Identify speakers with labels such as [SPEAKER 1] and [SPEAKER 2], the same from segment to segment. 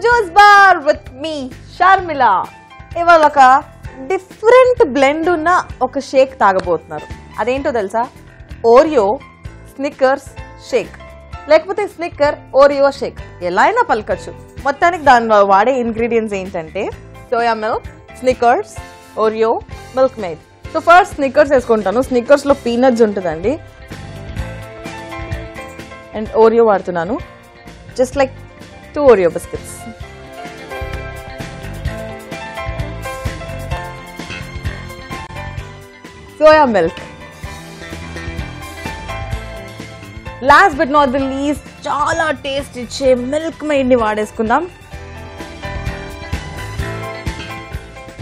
[SPEAKER 1] Juice bar with me Sharmila. ఇవాళ ఒక different blend ఉన్న ఒక షేక్ తాగబోతున్నారు. అదేంటో తెలుసా? ఓరియో స్నిక్కర్స్ షేక్, లేకపోతే స్నిక్కర్ ఓరియో షేక్, ఎలా అయినా పలకచ్చు. మొత్తానికి దానిలో వాడే ఇంగ్రీడియంట్స్ ఏంటంటే soya milk, Snickers, Oreo, milk made. So first Snickers వేసుకుంటాను. స్నిక్కర్స్లో పీనట్స్ ఉంటుందండి, అండ్ ఓరియో వాడుతున్నాను. Just like 2 Oreo biscuits. Soya milk. Last but not the least, చాలా టేస్ట్ ఇచ్చే మిల్క్ మేడ్ ని వాడేసుకుందాం.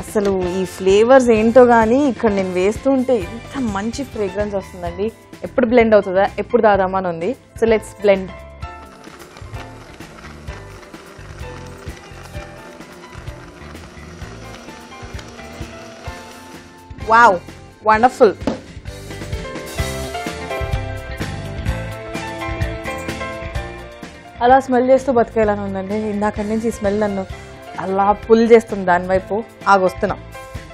[SPEAKER 1] అసలు ఈ ఫ్లేవర్స్ ఏంటో కానీ ఇక్కడ నేను వేస్తుంటే ఎంత మంచి ఫ్రేగ్రెన్స్ వస్తుందండి. ఎప్పుడు బ్లెండ్ అవుతుందా, ఎప్పుడు దాదామా అని ఉంది. So let's blend. Wow, wonderful. అలా స్మెల్ చేస్తూ బతికేలానే ఉందండి. ఇందాక నుంచి ఈ స్మెల్ నన్ను అలా పుల్ చేస్తుంది దాని వైపు. ఆగొస్తున్నా,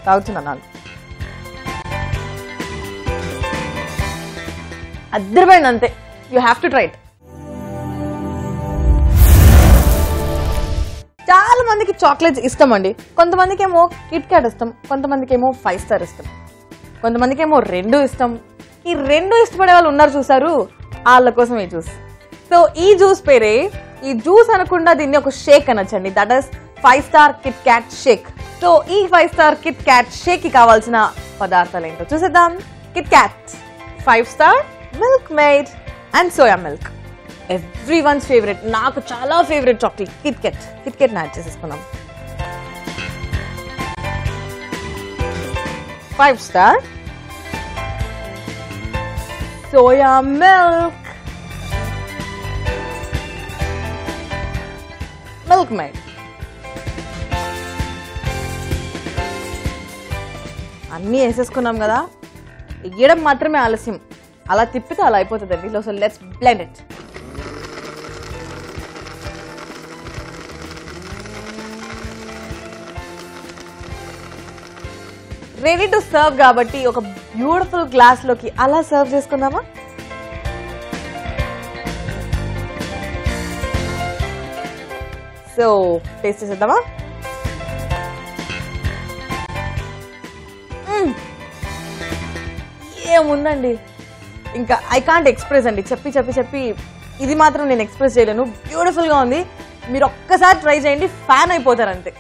[SPEAKER 1] తాగుతున్నాను. అద్దరిపోయింది అంతే. You have to try it. చాలా మందికి చాక్లెట్స్ ఇష్టం అండి. కొంతమందికి ఏమో కిట్ క్యాట్ ఇష్టం, కొంతమందికి ఏమో 5 స్టార్ ఇష్టం, కొంతమందికి ఏమో 2 ఇష్టం. ఈ 2 ఇష్టపడే వాళ్ళు ఉన్నారు చూసారు, వాళ్ళ కోసం ఈ జ్యూస్. సో ఈ జ్యూస్ పేరే, ఈ జ్యూస్ అనకుండా దీన్ని ఒక షేక్ అనొచ్చండి. That is 5 star KitKat shake. So ఈ 5 స్టార్ కిట్ క్యాట్ షేక్ కి కావాల్సిన పదార్థాలు ఏంటో చూసేద్దాం. Kit Kat, 5 star, milk made and soya milk. Everyone's favourite, నాకు చాలా favourite chocolate Kit Kat. Kit Kat add చేసేసుకుందాం. 5 star, soya milk, milk made. అన్నీ వేసేసుకున్నాం కదా, వేయడం మాత్రమే ఆలస్యం. అలా తిప్పితే అలా అయిపోతుందండి. So let's blend it. Ready to serve కాబట్టి ఒక బ్యూటిఫుల్ గ్లాస్ లోకి అలా సర్వ్ చేసుకుందామా? సో టేస్ట్ చేసేద్దామా? ఏముందండి, ఇంకా ఐ కాంట్ ఎక్స్ప్రెస్ అండి. చెప్పి చెప్పి చెప్పి ఇది మాత్రం నేను ఎక్స్ప్రెస్ చేయలేను. బ్యూటిఫుల్ గా ఉంది. మీరు ఒక్కసారి ట్రై చేయండి, ఫ్యాన్ అయిపోతారు అంతే.